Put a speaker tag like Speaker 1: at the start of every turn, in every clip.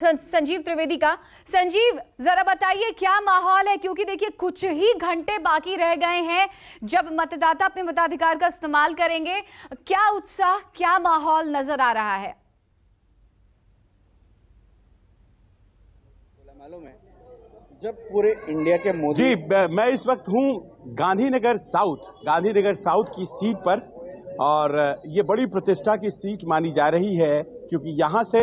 Speaker 1: संजीव त्रिवेदी का। संजीव, जरा बताइए क्या माहौल है, क्योंकि देखिए कुछ ही घंटे बाकी रह गए हैं जब मतदाता अपने मताधिकार का इस्तेमाल करेंगे। क्या उत्साह, क्या माहौल नजर आ रहा है?
Speaker 2: मालूम है जब पूरे इंडिया के मोदी
Speaker 3: जी, मैं इस वक्त हूं गांधीनगर साउथ की सीट पर, और ये बड़ी प्रतिष्ठा की सीट मानी जा रही है क्योंकि यहां से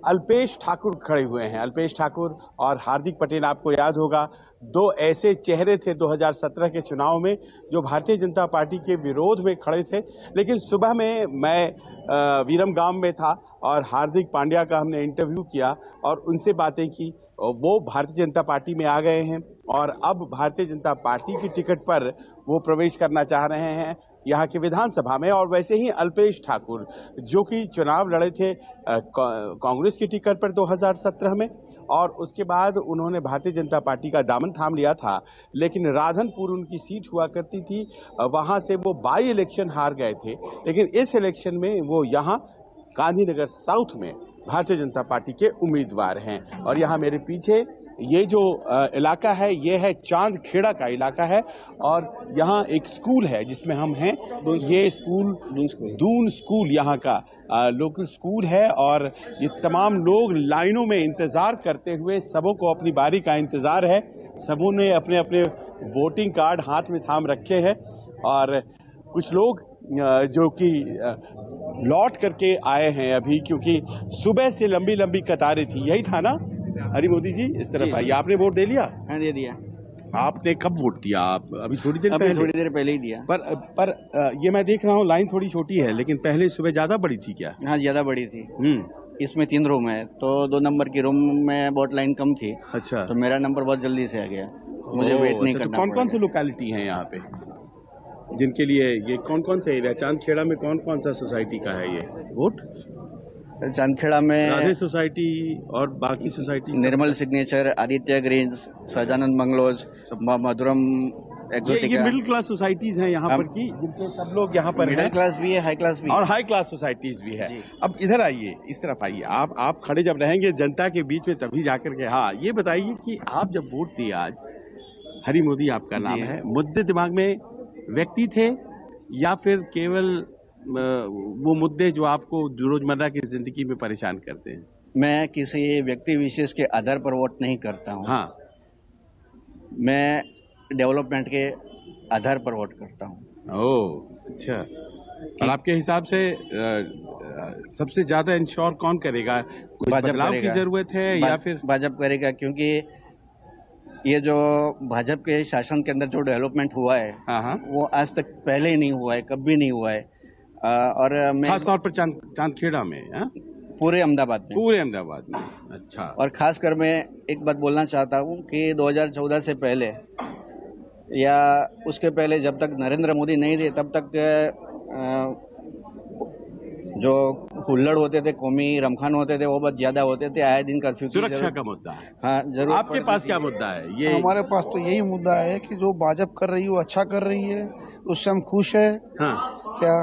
Speaker 3: अल्पेश ठाकुर खड़े हुए हैं। अल्पेश ठाकुर और हार्दिक पटेल, आपको याद होगा, दो ऐसे चेहरे थे 2017 के चुनाव में जो भारतीय जनता पार्टी के विरोध में खड़े थे। लेकिन सुबह में मैं वीरम गांव में था और हार्दिक पांड्या का हमने इंटरव्यू किया और उनसे बातें की। वो भारतीय जनता पार्टी में आ गए हैं और अब भारतीय जनता पार्टी की टिकट पर वो प्रवेश करना चाह रहे हैं यहाँ की विधानसभा में। और वैसे ही अल्पेश ठाकुर, जो कि चुनाव लड़े थे कांग्रेस की टिकट पर 2017 में, और उसके बाद उन्होंने भारतीय जनता पार्टी का दामन थाम लिया था, लेकिन राधनपुर उनकी सीट हुआ करती थी, वहां से वो बाई इलेक्शन हार गए थे। लेकिन इस इलेक्शन में वो यहाँ गांधीनगर साउथ में भारतीय जनता पार्टी के उम्मीदवार हैं। और यहाँ मेरे पीछे ये जो इलाका है, ये है चांदखेड़ा का इलाका है, और यहाँ एक स्कूल है जिसमें हम हैं। ये स्कूल दून स्कूल यहाँ का लोकल स्कूल है, और ये तमाम लोग लाइनों में इंतजार करते हुए, सबों को अपनी बारी का इंतजार है। सबों ने अपने अपने वोटिंग कार्ड हाथ में थाम रखे हैं, और कुछ लोग जो कि लौट करके आए हैं अभी, क्योंकि सुबह से लंबी लंबी कतारें थी। यही था ना हरी मोदी जी? इस तरफ आइए। आपने वोट दे लिया?
Speaker 2: हाँ, दे दिया।
Speaker 3: आपने कब वोट दिया? आप अभी थोड़ी देर
Speaker 2: पहले ही दिया।
Speaker 3: पर ये मैं देख रहा हूँ लाइन थोड़ी छोटी है, लेकिन पहले सुबह ज्यादा बड़ी थी क्या?
Speaker 2: हाँ, ज्यादा बड़ी थी। इसमें 3 रूम है, तो 2 नंबर की रूम में वोट लाइन कम थी।
Speaker 3: अच्छा,
Speaker 2: तो मेरा नंबर बहुत जल्दी से आ गया, मुझे वेट नहीं करना।
Speaker 3: कौन कौन सी लोकेलिटी है यहाँ पे जिनके लिए ये कौन से एरिया? चांदखेड़ा में कौन सा सोसाइटी का है ये वोट?
Speaker 2: चांदखेड़ा में
Speaker 3: राधे सोसाइटी और बाकी society,
Speaker 2: Nirmal signature, Aditya greens, Sajanand bungalows, Madhuram
Speaker 3: ये मिडिल क्लास सोसाइटीज हैं यहाँ पर की, जिनके सब लोग यहाँ पर
Speaker 2: मिडिल क्लास भी है, हाई क्लास भी,
Speaker 3: और हाई क्लास सोसाइटीज भी है। अब इधर आइए, इस तरफ आइए। आप खड़े जब रहेंगे जनता के बीच में तभी जाकर के। हाँ, ये बताइए कि आप जब वोट दिए आज, हरी मोदी आपका नाम है, मुद्दे दिमाग में व्यक्ति थे या फिर केवल वो मुद्दे जो आपको रोजमर्रा की जिंदगी में परेशान करते हैं?
Speaker 2: मैं किसी व्यक्ति विशेष के आधार पर वोट नहीं करता हूँ।
Speaker 3: हाँ,
Speaker 2: मैं डेवलपमेंट के आधार पर वोट करता हूँ।
Speaker 3: ओह, अच्छा। और आपके हिसाब से सबसे ज्यादा इंश्योर कौन करेगा? कुछ बदलाव की जरूरत है या फिर
Speaker 2: भाजपा करेगा? क्योंकि ये जो भाजपा के शासन के अंदर जो डेवलपमेंट हुआ है, वो आज तक पहले ही नहीं हुआ है, कभी नहीं हुआ है। और मैं
Speaker 3: खास तौर पर चांदखेड़ा में,
Speaker 2: पूरे अहमदाबाद
Speaker 3: में। अच्छा।
Speaker 2: और खासकर मैं एक बात बोलना चाहता हूँ कि 2014 से पहले या उसके पहले, जब तक नरेंद्र मोदी नहीं थे, तब तक जो हुल्लड़ होते थे, कौमी रमखान होते थे, वो बहुत ज्यादा होते थे। आए दिन कर्फ्यू,
Speaker 3: सुरक्षा का मुद्दा है।
Speaker 2: हाँ, जरूर।
Speaker 3: आपके पास क्या मुद्दा है? ये
Speaker 4: हमारे पास तो यही मुद्दा है कि जो भाजपा कर रही है वो अच्छा कर रही है, उससे हम खुश है।
Speaker 3: हाँ,
Speaker 4: क्या?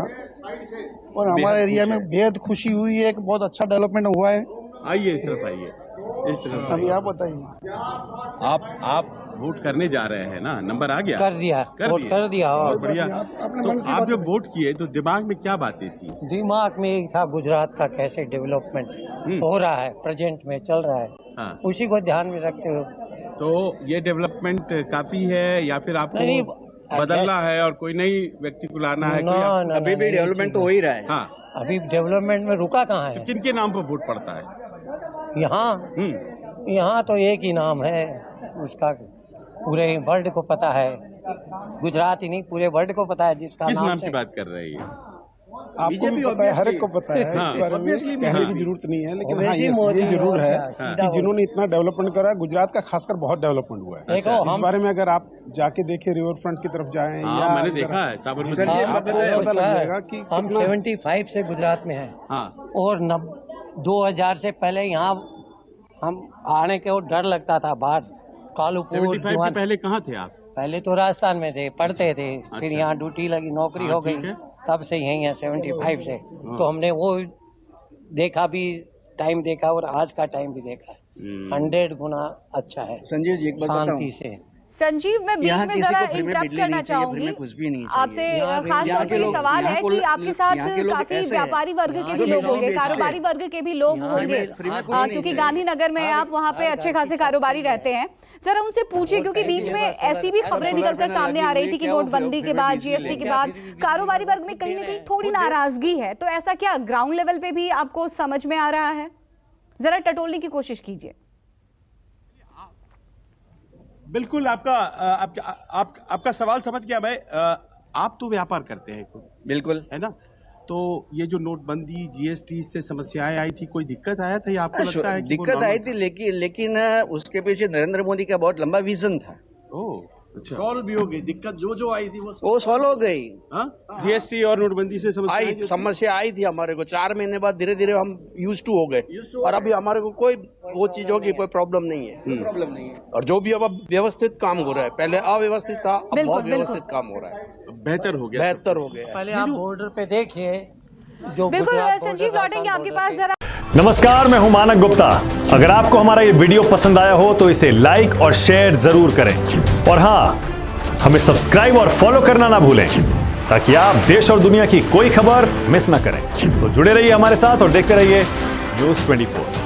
Speaker 4: और हमारे एरिया में बेहद खुशी हुई है कि बहुत अच्छा डेवलपमेंट हुआ है।
Speaker 3: आइए, इस तरफ आइए, इस तरफ।
Speaker 4: अभी आप बताइए।
Speaker 3: आप वोट करने जा रहे हैं ना? नंबर आ गया?
Speaker 5: कर दिया।
Speaker 3: बहुत बढ़िया। तो आप जब वोट किए तो दिमाग में क्या बातें थी?
Speaker 5: दिमाग में एक था, गुजरात का कैसे डेवलपमेंट हो रहा है, प्रेजेंट में चल रहा है।
Speaker 3: हाँ।
Speaker 5: उसी को ध्यान में रखते हुए।
Speaker 3: तो ये डेवलपमेंट काफी है या फिर आपको बदलना है और कोई नई व्यक्ति को लाना है?
Speaker 2: अभी भी डेवलपमेंट तो हो ही रहा है।
Speaker 3: हाँ,
Speaker 5: अभी डेवलपमेंट में रुका कहाँ है?
Speaker 3: तो किनके नाम पर वोट पड़ता है
Speaker 5: यहाँ तो एक ही नाम है, उसका पूरे वर्ल्ड को पता है। गुजरात ही नहीं, पूरे वर्ल्ड को पता है जिसका
Speaker 3: किस नाम की बात कर रहे हैं?
Speaker 4: आपको भी पता है, हर एक को पता है। इस बारे में कहने की जरूरत नहीं है, लेकिन हाँ, ये जरूर है कि जिन्होंने इतना डेवलपमेंट करा, गुजरात का खासकर बहुत डेवलपमेंट हुआ है। इस बारे में अगर आप जाके देखें, रिवर फ्रंट की तरफ जाएं, या
Speaker 3: मैंने देखा है,
Speaker 4: पता लग जाएगा कि
Speaker 5: हम 75 से गुजरात में हैं। और 2000 से पहले यहाँ हम आने के डर लगता था। बाहर कालूपुर
Speaker 3: से पहले कहाँ थे आप?
Speaker 5: पहले तो राजस्थान में थे, पढ़ते थे। फिर यहाँ ड्यूटी लगी, नौकरी हो गई, तब से यही है 75 से। तो हमने वो देखा भी, टाइम देखा और आज का टाइम भी देखा है, 100 गुना अच्छा है
Speaker 2: संजीव जी एक बात
Speaker 5: शांति
Speaker 2: बताऊं,
Speaker 5: से।
Speaker 1: संजीव, मैं बीच
Speaker 2: यहाँ
Speaker 1: में
Speaker 2: किसी
Speaker 1: जरा
Speaker 2: को फ्री में
Speaker 1: इंटरप्ट
Speaker 2: बिजली
Speaker 1: करना
Speaker 2: नहीं चाहिए,
Speaker 1: चाहूंगी
Speaker 2: फ्री में कुछ भी नहीं चाहिए।
Speaker 1: आपसे।
Speaker 2: यहाँ
Speaker 1: खास
Speaker 2: यहाँ
Speaker 1: तौर
Speaker 2: के
Speaker 1: पे ये
Speaker 2: लोग-
Speaker 1: सवाल
Speaker 2: यहाँ
Speaker 1: है
Speaker 2: को
Speaker 1: कि
Speaker 2: लोग-
Speaker 1: आपके साथ
Speaker 2: यहाँ के लोग
Speaker 1: काफी
Speaker 2: ऐसे हैं।
Speaker 1: व्यापारी वर्ग के भी
Speaker 2: जो
Speaker 1: लोग
Speaker 2: लोग
Speaker 1: होंगे,
Speaker 2: बेचते हैं।
Speaker 1: कारोबारी वर्ग के भी लोग होंगे,
Speaker 2: फ्री में कुछ नहीं
Speaker 1: क्योंकि
Speaker 2: चाहिए।
Speaker 1: गांधीनगर में आप वहाँ पे अच्छे खासे कारोबारी रहते हैं। जरा उनसे पूछिए, क्योंकि बीच में ऐसी भी खबरें निकलकर सामने आ रही थी कि नोटबंदी के बाद, जीएसटी के बाद कारोबारी वर्ग में कहीं ना कहीं थोड़ी नाराजगी है। तो ऐसा क्या ग्राउंड लेवल पे भी आपको समझ में आ रहा है? जरा टटोलने की कोशिश कीजिए।
Speaker 3: बिल्कुल आपका सवाल समझ गया मैं। आप तो व्यापार करते हैं खुद,
Speaker 2: बिल्कुल
Speaker 3: है ना? तो ये जो नोटबंदी जीएसटी से समस्याएं आई थी, कोई दिक्कत आया था या आपको लगता है कि वो
Speaker 2: दिक्कत आई
Speaker 3: normal
Speaker 2: थी, लेकिन उसके पीछे नरेंद्र मोदी का बहुत लंबा विजन था।
Speaker 3: था? ओह, अच्छा।
Speaker 6: सॉल्व भी हो गई दिक्कत जो आई थी
Speaker 2: वो सॉल्व हो गई।
Speaker 3: जीएसटी और नोटबंदी से
Speaker 6: समस्या आई थी हमारे को। 4 महीने बाद धीरे धीरे हम यूज टू हो गए और अभी हमारे को कोई वो चीजों की कोई प्रॉब्लम नहीं है।
Speaker 2: प्रॉब्लम नहीं है।
Speaker 6: और जो भी अब व्यवस्थित काम हो रहा है, पहले अव्यवस्थित था, अब
Speaker 1: बिल्कुल,
Speaker 6: बहुत व्यवस्थित काम हो रहा है,
Speaker 3: बेहतर हो गया।
Speaker 6: बेहतर हो गया है।
Speaker 5: पहले आप बॉर्डर पे देखिए जो
Speaker 1: बिल्कुल
Speaker 5: गुजरात
Speaker 1: संजीव,
Speaker 5: border,
Speaker 1: लौटेंगे
Speaker 5: राजस्थान
Speaker 1: आपके
Speaker 5: border
Speaker 1: पास।
Speaker 5: पे।
Speaker 1: जरा
Speaker 7: नमस्कार, मैं हूं मानक गुप्ता। अगर आपको हमारा ये वीडियो पसंद आया हो तो इसे लाइक और शेयर जरूर करें, और हां, हमें सब्सक्राइब और फॉलो करना ना भूलें, ताकि आप देश और दुनिया की कोई खबर मिस ना करें। तो जुड़े रहिए हमारे साथ और देखते रहिए न्यूज़ 24।